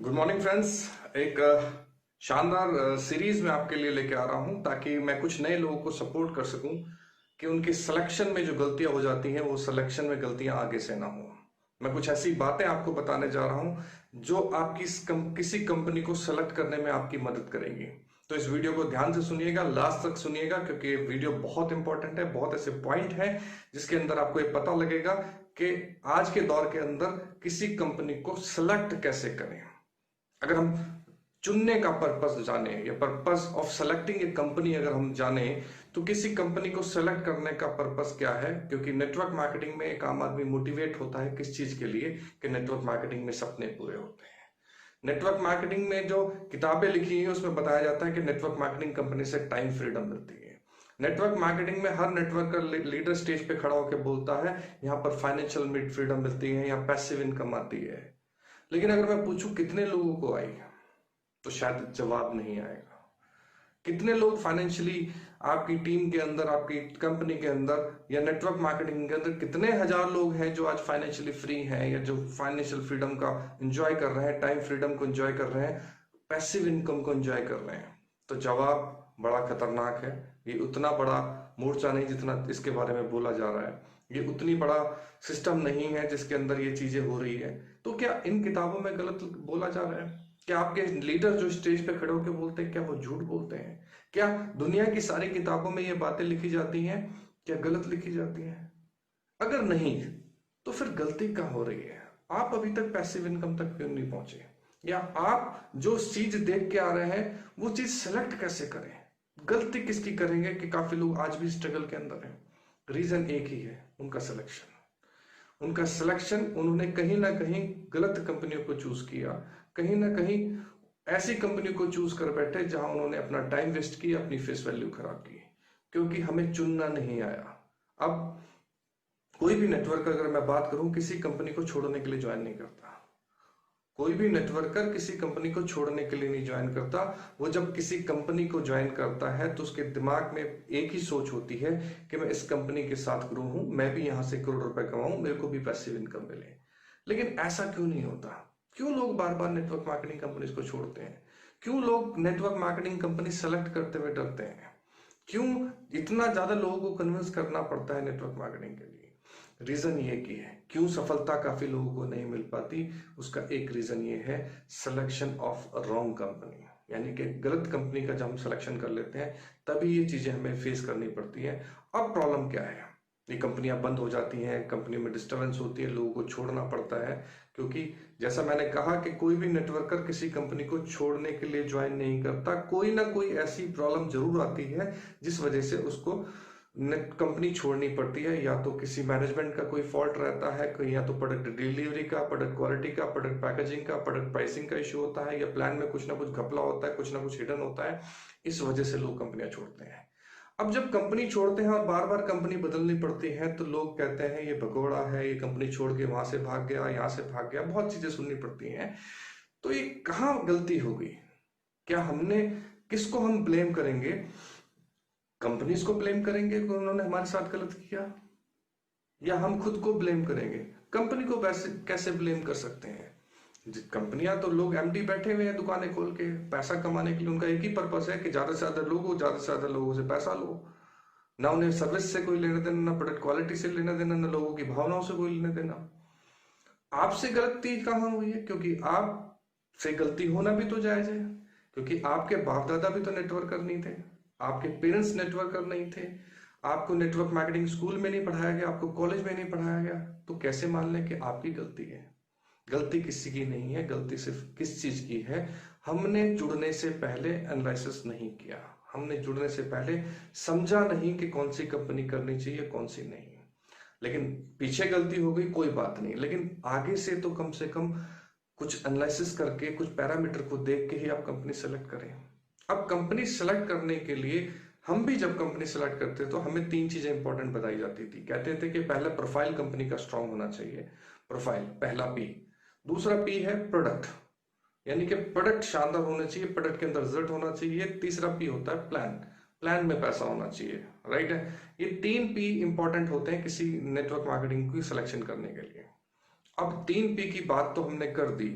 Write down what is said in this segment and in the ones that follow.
Good morning friends. एक शानदार series में आपके लिए लेके आ रहा हूं ताकि मैं कुछ नए लोगों को सपोर्ट कर सकूं कि उनकी सिलेक्शन में जो गलतियां हो जाती हैं वो सिलेक्शन में गलतियां आगे से ना हो। मैं कुछ ऐसी बातें आपको बताने जा रहा हूं जो आपकी किसी कंपनी को सेलेक्ट करने में आपकी मदद करेंगी। तो इस वीडियो को ध्यान से सुनिएगा, लास्ट तक सुनिएगा, क्योंकि ये वीडियो बहुत इंपॉर्टेंट है। बहुत ऐसे पॉइंट है जिसके अंदर आपको ये पता लगेगा कि आज के दौर के अंदर किसी कंपनी को सेलेक्ट कैसे करें। अगर हम चुनने का पर्पस जाने या purpose of selecting A company अगर हम जाने तो किसी कंपनी को सेलेक्ट करने का पर्पस क्या है, क्योंकि नेटवर्क मार्केटिंग में एक आम आदमी मोटिवेट होता है किस चीज के लिए कि नेटवर्क मार्केटिंग में सपने पूरे होते हैं। नेटवर्क मार्केटिंग में जो किताबें लिखी हैं उसमें बताया जाता है कि नेटवर्क मार्केटिंग कंपनी से टाइम फ्रीडम मिलती है। नेटवर्क मार्केटिंग में हर नेटवर्क का लीडर स्टेज पे खड़ा होकर बोलता है यहाँ पर फाइनेंशियल फ्रीडम मिलती है, यहाँ पैसिव इनकम आती है। लेकिन अगर मैं पूछूं कितने लोगों को आई तो शायद जवाब नहीं आएगा। कितने लोग फाइनेंशियली आपकी टीम के अंदर, आपकी कंपनी के अंदर या नेटवर्क मार्केटिंग के अंदर कितने हजार लोग हैं जो आज फाइनेंशियली फ्री हैं या जो फाइनेंशियल फ्रीडम का एंजॉय कर रहे हैं, टाइम फ्रीडम को एंजॉय कर रहे हैं, पैसिव इनकम को एंजॉय कर रहे हैं? तो जवाब बड़ा खतरनाक है। ये उतना बड़ा मोर्चा नहीं जितना इसके बारे में बोला जा रहा है। ये उतनी बड़ा सिस्टम नहीं है जिसके अंदर ये चीजें हो रही है। तो क्या इन किताबों में गलत बोला जा रहा है? क्या आपके लीडर जो स्टेज पे खड़े होकर बोलते हैं क्या वो झूठ बोलते हैं? क्या दुनिया की सारी किताबों में ये बातें लिखी जाती हैं क्या गलत लिखी जाती हैं? अगर नहीं तो फिर गलती कहाँ हो रही है? आप अभी तक पैसिव इनकम तक क्यों नहीं पहुंचे? या आप जो चीज देख के आ रहे हैं वो चीज सेलेक्ट कैसे करें? गलती किसकी करेंगे कि काफी लोग आज भी स्ट्रगल के अंदर हैं? रीजन एक ही है, उनका सिलेक्शन। उनका सिलेक्शन, उन्होंने कहीं ना कहीं गलत कंपनियों को चूज किया, कहीं ना कहीं ऐसी कंपनी को चूज कर बैठे जहां उन्होंने अपना टाइम वेस्ट किया, अपनी फेस वैल्यू खराब की, क्योंकि हमें चुनना नहीं आया। अब कोई भी नेटवर्क अगर मैं बात करूं किसी कंपनी को छोड़ने के लिए ज्वाइन नहीं करता। कोई भी नेटवर्कर किसी कंपनी को छोड़ने के लिए नहीं ज्वाइन करता। वो जब किसी कंपनी को ज्वाइन करता है तो उसके दिमाग में एक ही सोच होती है कि मैं इस कंपनी के साथ ग्रो हूं, मैं भी यहां से करोड़ रुपए कमाऊं, मेरे को भी पैसिव इनकम मिले। लेकिन ऐसा क्यों नहीं होता? क्यों लोग बार बार नेटवर्क मार्केटिंग कंपनीज को छोड़ते हैं? क्यों लोग नेटवर्क मार्केटिंग कंपनी सेलेक्ट करते हुए डरते हैं? क्यों इतना ज्यादा लोगों को कन्विंस करना पड़ता है नेटवर्क मार्केटिंग के लिए? रीजन ये की है क्यों सफलता काफी लोगों को नहीं मिल पाती। उसका एक रीजन ये है सिलेक्शन ऑफ रॉन्ग कंपनी, यानी कि गलत कंपनी का जब हम सिलेक्शन कर लेते हैं तभी ये चीजें हमें फेस करनी पड़ती है। अब प्रॉब्लम क्या है? ये कंपनियां बंद हो जाती हैं, कंपनी में डिस्टर्बेंस होती है, लोगों को छोड़ना पड़ता है, क्योंकि जैसा मैंने कहा कि कोई भी नेटवर्कर किसी कंपनी को छोड़ने के लिए ज्वाइन नहीं करता। कोई ना कोई ऐसी प्रॉब्लम जरूर आती है जिस वजह से उसको नेट कंपनी छोड़नी पड़ती है। या तो किसी मैनेजमेंट का कोई फॉल्ट रहता है, कोई या तो प्रोडक्ट डिलीवरी का, प्रोडक्ट क्वालिटी का, प्रोडक्ट पैकेजिंग का, प्रोडक्ट प्राइसिंग का इशू होता है, या प्लान में कुछ ना कुछ घपला होता है, कुछ ना कुछ हिडन होता है। इस वजह से लोग कंपनियां छोड़ते हैं। अब जब कंपनी छोड़ते हैं और बार बार कंपनी बदलनी पड़ती है तो लोग कहते हैं ये भगोड़ा है, ये कंपनी छोड़ के वहां से भाग गया, यहाँ से भाग गया, बहुत चीजें सुननी पड़ती हैं। तो ये कहाँ गलती हो गई? क्या हमने, किसको हम ब्लेम करेंगे? कंपनीज को ब्लेम करेंगे कि उन्होंने हमारे साथ गलत किया, या हम खुद को ब्लेम करेंगे? कंपनी को वैसे कैसे ब्लेम कर सकते हैं? कंपनियां तो लोग एमडी बैठे हुए हैं दुकानें खोल के, पैसा कमाने के लिए उनका एक ही पर्पस है कि ज्यादा से ज्यादा लोगों, ज्यादा से ज्यादा लोगों से पैसा लो। ना उन्हें सर्विस से कोई लेना देना, ना प्रोडक्ट क्वालिटी से लेना देना, ना लोगों की भावनाओं से कोई लेना देना। आपसे गलती कहाँ हुई है? क्योंकि आप से गलती होना भी तो जायज है, क्योंकि आपके बाप दादा भी तो नेटवर्कर नहीं थे, आपके पेरेंट्स नेटवर्कर नहीं थे, आपको नेटवर्क मार्केटिंग स्कूल में नहीं पढ़ाया गया, आपको कॉलेज में नहीं पढ़ाया गया। तो कैसे मान लें कि आपकी गलती है? गलती किसी की नहीं है। गलती सिर्फ किस चीज की है? हमने जुड़ने से पहले एनालिसिस नहीं किया, हमने जुड़ने से पहले समझा नहीं कि कौन सी कंपनी करनी चाहिए, कौन सी नहीं। लेकिन पीछे गलती हो गई, कोई बात नहीं, लेकिन आगे से तो कम से कम कुछ एनालिसिस करके, कुछ पैरामीटर को देख के ही आप कंपनी सेलेक्ट करें। अब कंपनी सेलेक्ट करने के लिए हम भी जब कंपनी सेलेक्ट करते तो हमें तीन चीजें इंपॉर्टेंट बताई जाती थी। कहते थे कि पहला प्रोफाइल कंपनी का स्ट्रांग होना चाहिए, प्रोफाइल पहला पी। दूसरा पी है प्रोडक्ट, यानी कि प्रोडक्ट शानदार होना चाहिए, प्रोडक्ट के अंदर रिजल्ट होना चाहिए। तीसरा पी होता है प्लान, प्लान में पैसा होना चाहिए। राइट है? ये तीन पी इंपॉर्टेंट होते हैं किसी नेटवर्क मार्केटिंग की सिलेक्शन करने के लिए। अब तीन पी की बात तो हमने कर दी,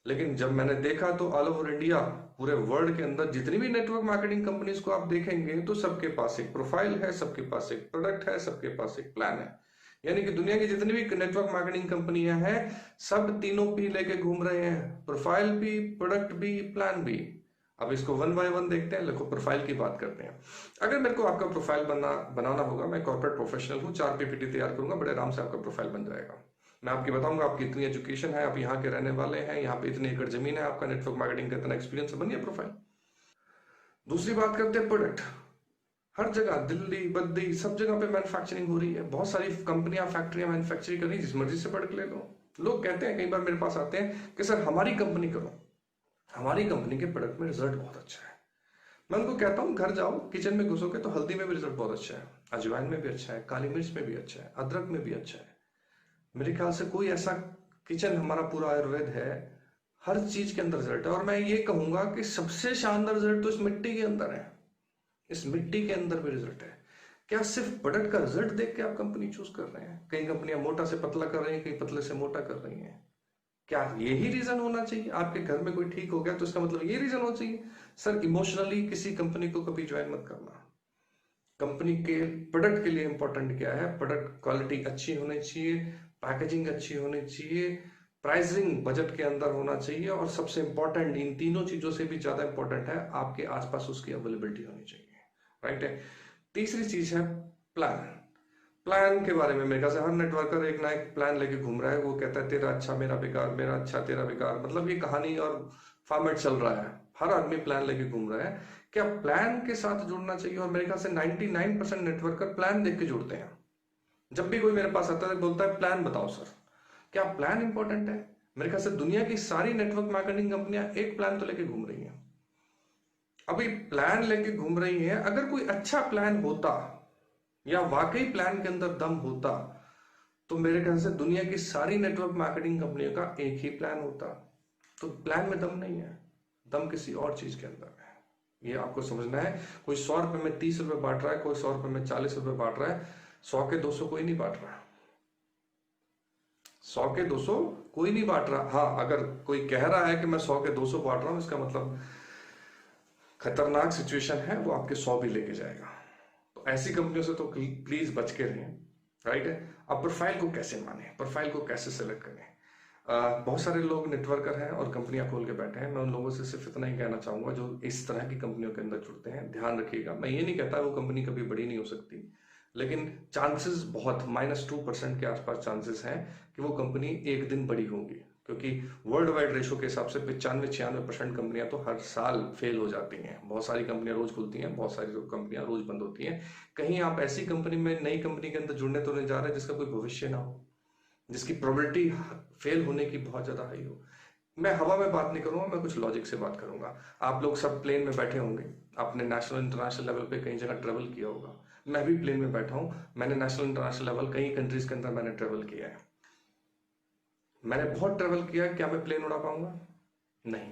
लेकिन जब मैंने देखा तो ऑल ओवर इंडिया, पूरे वर्ल्ड के अंदर जितनी भी नेटवर्क मार्केटिंग कंपनीज को आप देखेंगे तो सबके पास एक प्रोफाइल है, सबके पास एक प्रोडक्ट है, सबके पास एक प्लान है। यानी कि दुनिया की जितनी भी नेटवर्क मार्केटिंग कंपनियां हैं, सब तीनों पी लेके घूम रहे हैं, प्रोफाइल भी, प्रोडक्ट भी, प्लान भी। अब इसको वन बाय वन देखते हैं। देखो, प्रोफाइल की बात करते हैं। अगर मेरे को आपका प्रोफाइल बनाना होगा, मैं कॉर्पोरेट प्रोफेशनल हूँ, 4 पीपीटी तैयार करूंगा, बड़े आराम से आपका प्रोफाइल बन जाएगा। मैं आपकी बताऊंगा आपकी इतनी एजुकेशन है, आप यहाँ के रहने वाले हैं, यहाँ पे इतनी एकड़ जमीन है, आपका नेटवर्क मार्केटिंग का इतना एक्सपीरियंस है, बन गया प्रोफाइल। दूसरी बात करते हैं प्रोडक्ट। हर जगह, दिल्ली बद्दी, सब जगह पे मैन्युफैक्चरिंग हो रही है, बहुत सारी कंपनियां, फैक्ट्रियां मैन्युफैक्चरिंग कर रही है, जिस मर्जी से प्रोडक्ट ले लो। लोग कहते हैं, कई बार मेरे पास आते हैं कि सर हमारी कंपनी करो, हमारी कंपनी के प्रोडक्ट में रिजल्ट बहुत अच्छा है। मैं उनको कहता हूँ, घर जाओ, किचन में घुसोगे तो हल्दी में भी रिजल्ट बहुत अच्छा है, अजवाइन में भी अच्छा है, काली मिर्च में भी अच्छा है, अदरक में भी अच्छा है। मेरे ख्याल से कोई ऐसा किचन, हमारा पूरा आयुर्वेद है, हर चीज के अंदर रिजल्ट है। और मैं ये कहूंगा कि सबसे शानदार रिजल्ट तो इस मिट्टी के अंदर है, इस मिट्टी के अंदर भी रिजल्ट है। क्या सिर्फ प्रोडक्ट का रिजल्ट देख के आप कंपनी चूज कर रहे हैं? कई कंपनियां मोटा से पतला कर रही हैं, कई पतले से मोटा कर रही हैं। क्या यही रीजन होना चाहिए? आपके घर में कोई ठीक हो गया तो इसका मतलब ये रीजन होना चाहिए? सर, इमोशनली किसी कंपनी को कभी ज्वाइन मत करना। कंपनी के प्रोडक्ट के लिए इंपॉर्टेंट क्या है? प्रोडक्ट क्वालिटी अच्छी होनी चाहिए, पैकेजिंग अच्छी होनी चाहिए, प्राइसिंग बजट के अंदर होना चाहिए, और सबसे इंपॉर्टेंट, इन तीनों चीजों से भी ज्यादा इंपॉर्टेंट है, आपके आसपास उसकी अवेलेबिलिटी होनी चाहिए। राइट है। तीसरी चीज है प्लान। प्लान के बारे में मेरे ख्याल से हर नेटवर्कर एक ना एक प्लान लेके घूम रहा है। वो कहता है तेरा अच्छा मेरा बेकार, मेरा अच्छा तेरा बेकार, मतलब ये कहानी और फॉर्मेट चल रहा है। हर आदमी प्लान लेके घूम रहा है। क्या प्लान के साथ जुड़ना चाहिए? और मेरे ख्याल से 99% नेटवर्कर प्लान देख के जुड़ते हैं। जब भी कोई मेरे पास आता है बोलता है प्लान बताओ सर। क्या प्लान इंपॉर्टेंट है? मेरे ख्याल से दुनिया की सारी नेटवर्क मार्केटिंग कंपनियां एक प्लान तो लेके घूम रही हैं। अभी प्लान लेके घूम रही हैं। अगर कोई अच्छा प्लान होता, या वाकई प्लान के अंदर दम होता, तो मेरे ख्याल से दुनिया की सारी नेटवर्क मार्केटिंग कंपनियों का एक ही प्लान होता। तो प्लान में दम नहीं है, दम किसी और चीज के अंदर है। ये आपको समझना है। कोई 100 रुपए में 30 रुपए बांट रहा है, कोई 100 रुपए में 40 रुपए बांट रहा है, 100 के 200 कोई नहीं बांट रहा। 100 के 200 कोई नहीं बांट रहा। हाँ, अगर कोई कह रहा है कि मैं 100 के 200 बांट रहा हूं, इसका मतलब खतरनाक सिचुएशन है, वो आपके 100 भी लेके जाएगा। तो ऐसी कंपनियों से तो प्लीज बच के रहें। राइट है। अब प्रोफाइल को कैसे माने, प्रोफाइल को कैसे सेलेक्ट करें? बहुत सारे लोग नेटवर्कर हैं और कंपनियां खोल के बैठे हैं। मैं उन लोगों से सिर्फ इतना ही कहना चाहूंगा जो इस तरह की कंपनियों के अंदर जुड़ते हैं, ध्यान रखिएगा। मैं ये नहीं कहता वो कंपनी कभी बड़ी नहीं हो सकती, लेकिन चांसेस बहुत -2% के आसपास चांसेस हैं कि वो कंपनी एक दिन बड़ी होगी। क्योंकि वर्ल्ड वाइड रेशो के हिसाब से 95-96% कंपनियां तो हर साल फेल हो जाती हैं। बहुत सारी कंपनियां रोज खुलती हैं, बहुत सारी कंपनियां रोज बंद होती हैं। कहीं आप ऐसी कंपनी में, नई कंपनी के अंदर जुड़ने तो नहीं जा रहे जिसका कोई भविष्य ना हो, जिसकी प्रोबेबिलिटी फेल होने की बहुत ज्यादा हाई हो। मैं हवा में बात नहीं करूंगा, मैं कुछ लॉजिक से बात करूंगा। आप लोग सब प्लेन में बैठे होंगे, आपने नेशनल इंटरनेशनल लेवल पे कई जगह ट्रेवल किया होगा। मैं भी प्लेन में बैठा हूं, मैंने नेशनल इंटरनेशनल लेवल कई कंट्रीज के अंदर मैंने ट्रेवल किया है। मैंने बहुत ट्रेवल किया है, क्या मैं प्लेन उड़ा पाऊंगा? नहीं।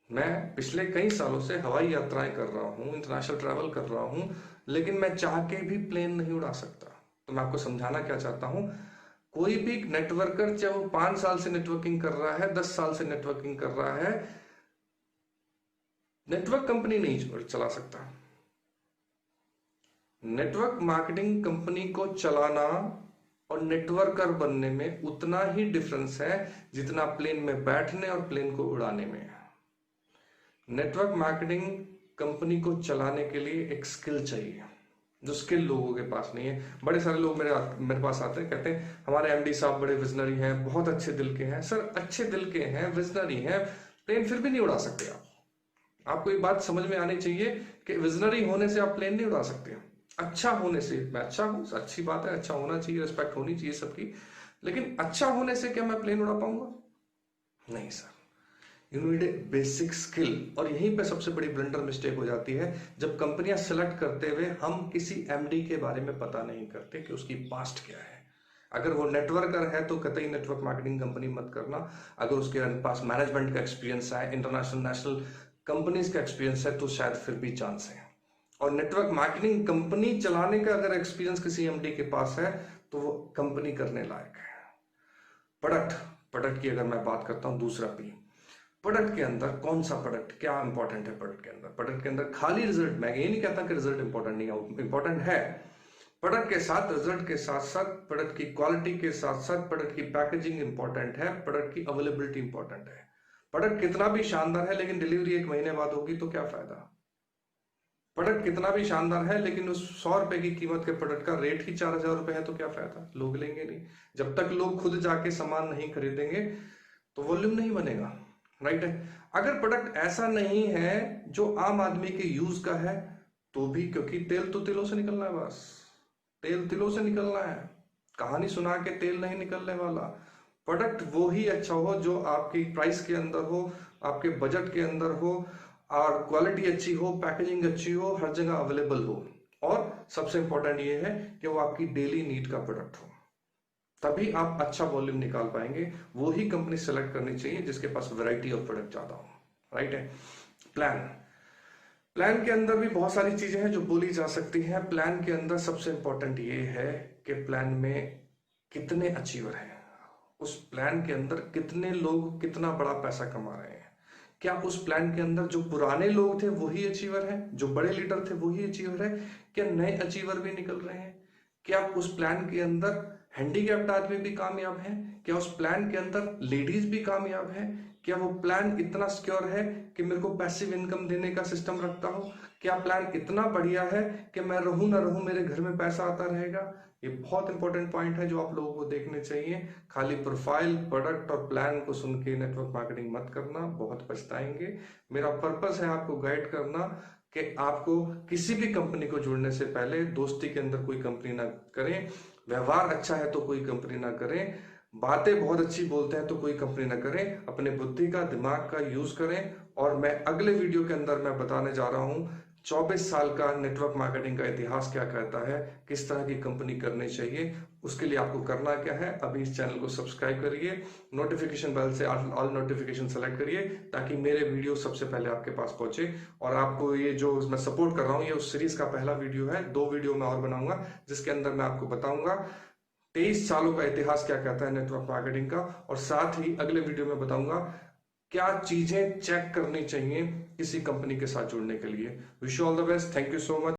मैं पिछले कई सालों से हवाई यात्राएं कर रहा हूं, इंटरनेशनल ट्रैवल कर रहा हूं, लेकिन मैं चाह के भी प्लेन नहीं उड़ा सकता। तो मैं आपको समझाना क्या चाहता हूं, कोई भी नेटवर्कर, चाहे वो 5 साल से नेटवर्किंग कर रहा है, 10 साल से नेटवर्किंग कर रहा है, नेटवर्क कंपनी नहीं चला सकता। नेटवर्क मार्केटिंग कंपनी को चलाना और नेटवर्कर बनने में उतना ही डिफरेंस है जितना प्लेन में बैठने और प्लेन को उड़ाने में है। नेटवर्क मार्केटिंग कंपनी को चलाने के लिए एक स्किल चाहिए, जो स्किल लोगों के पास नहीं है। बड़े सारे लोग मेरे पास आते हैं, कहते हैं हमारे एमडी साहब बड़े विजनरी हैं, बहुत अच्छे दिल के हैं। सर, अच्छे दिल के हैं, विजनरी हैं, प्लेन फिर भी नहीं उड़ा सकते आप। आपको ये बात समझ में आनी चाहिए कि विजनरी होने से आप प्लेन नहीं उड़ा सकते। अच्छा होने से, मैं अच्छा हूं, अच्छी बात है, अच्छा होना चाहिए, रिस्पेक्ट होनी चाहिए सबकी, लेकिन अच्छा होने से क्या मैं प्लेन उड़ा पाऊंगा? नहीं sir. You need a basic skill. और यहीं पे सबसे बड़ी ब्लंडर मिस्टेक हो जाती है, जब कंपनियां सेलेक्ट करते हुए हम किसी एमडी के बारे में पता नहीं करते कि उसकी पास्ट क्या है। अगर वो नेटवर्कर है तो कतई नेटवर्क मार्केटिंग कंपनी मत करना। अगर उसके पास मैनेजमेंट का एक्सपीरियंस है, इंटरनेशनल नेशनल कंपनीज का एक्सपीरियंस है, तो शायद फिर भी चांस है। और नेटवर्क मार्केटिंग कंपनी चलाने का अगर एक्सपीरियंस किसी एमडी के पास है, तो वो कंपनी करने लायक है। प्रोडक्ट प्रोडक्ट की अगर मैं बात करता हूं, दूसरा पी, प्रोडक्ट के अंदर कौन सा प्रोडक्ट क्या इंपॉर्टेंट है। प्रोडक्ट के अंदर खाली रिजल्ट, मैं ये नहीं कहता कि रिजल्ट इंपॉर्टेंट नहीं है, इंपॉर्टेंट है। प्रोडक्ट के साथ, रिजल्ट के साथ साथ, प्रोडक्ट की क्वालिटी के साथ साथ प्रोडक्ट की पैकेजिंग इंपॉर्टेंट है, प्रोडक्ट की अवेलेबिलिटी इंपॉर्टेंट है। प्रोडक्ट कितना भी शानदार है लेकिन डिलीवरी 1 महीने बाद होगी तो क्या फायदा। प्रोडक्ट कितना भी शानदार है लेकिन उस 100 रुपए की कीमत के प्रोडक्ट का रेट ही 4,000 रुपए है तो क्या फायदा, लोग लेंगे नहीं। जब तक लोग खुद जाके सामान नहीं खरीदेंगे तो वॉल्यूम नहीं बनेगा, राइट है। अगर प्रोडक्ट ऐसा नहीं है जो आम आदमी के यूज का है तो भी, क्योंकि तेल तो तिलों से निकलना है, बस तेल तिलों से निकलना है, कहानी सुना के तेल नहीं निकलने वाला। प्रोडक्ट वो ही अच्छा हो जो आपकी प्राइस के अंदर हो, आपके बजट के अंदर हो, और क्वालिटी अच्छी हो, पैकेजिंग अच्छी हो, हर जगह अवेलेबल हो, और सबसे इंपॉर्टेंट ये है कि वो आपकी डेली नीड का प्रोडक्ट हो, तभी आप अच्छा वॉल्यूम निकाल पाएंगे। वो ही कंपनी सेलेक्ट करनी चाहिए जिसके पास वैरायटी ऑफ प्रोडक्ट ज्यादा हो, राइट है। प्लान के अंदर भी बहुत सारी चीजें हैं जो बोली जा सकती हैं। प्लान के अंदर सबसे इंपॉर्टेंट ये है कि प्लान में कितने अचीवर हैं, उस प्लान के अंदर कितने लोग कितना बड़ा पैसा कमा रहे हैं। क्या उस प्लान के अंदर जो पुराने लोग थे वही अचीवर हैं, जो बड़े लीडर थे वही अचीवर है, क्या नए अचीवर भी निकल रहे हैं। क्या उस प्लान के अंदर हैंडीकैप्ड आदमी भी कामयाब है, क्या उस प्लान के अंदर लेडीज भी कामयाब है, क्या वो प्लान इतना सिक्योर है कि मेरे को पैसिव इनकम देने का सिस्टम रखता हो, क्या प्लान इतना बढ़िया है कि मैं रहूं ना रहूं मेरे घर में पैसा आता रहेगा। ये बहुत इंपॉर्टेंट पॉइंट है जो आप लोगों को देखने चाहिए। खाली प्रोफाइल, प्रोडक्ट और प्लान को सुन के नेटवर्क मार्केटिंग मत करना, बहुत पछताएंगे। मेरा पर्पस है आपको गाइड करना कि आपको किसी भी कंपनी को जुड़ने से पहले दोस्ती के अंदर कोई कंपनी ना करें, व्यवहार अच्छा है तो कोई कंपनी ना करें, बातें बहुत अच्छी बोलते हैं तो कोई कंपनी ना करें, अपने बुद्धि का, दिमाग का यूज करें। और मैं अगले वीडियो के अंदर मैं बताने जा रहा हूं 24 साल का नेटवर्क मार्केटिंग का इतिहास क्या कहता है, किस तरह की कंपनी करनी चाहिए। उसके लिए आपको करना क्या है, अभी इस चैनल को सब्सक्राइब करिए, नोटिफिकेशन बेल से ऑल नोटिफिकेशन सेलेक्ट करिए ताकि मेरे वीडियो सबसे पहले आपके पास पहुंचे। और आपको ये जो मैं सपोर्ट कर रहा हूं, ये उस सीरीज का पहला वीडियो है। 2 वीडियो मैं और बनाऊंगा जिसके अंदर मैं आपको बताऊंगा 23 सालों का इतिहास क्या कहता है नेटवर्क मार्केटिंग का, और साथ ही अगले वीडियो में बताऊंगा क्या चीजें चेक करनी चाहिए किसी कंपनी के साथ जुड़ने के लिए। Wish you all the best, thank you so much.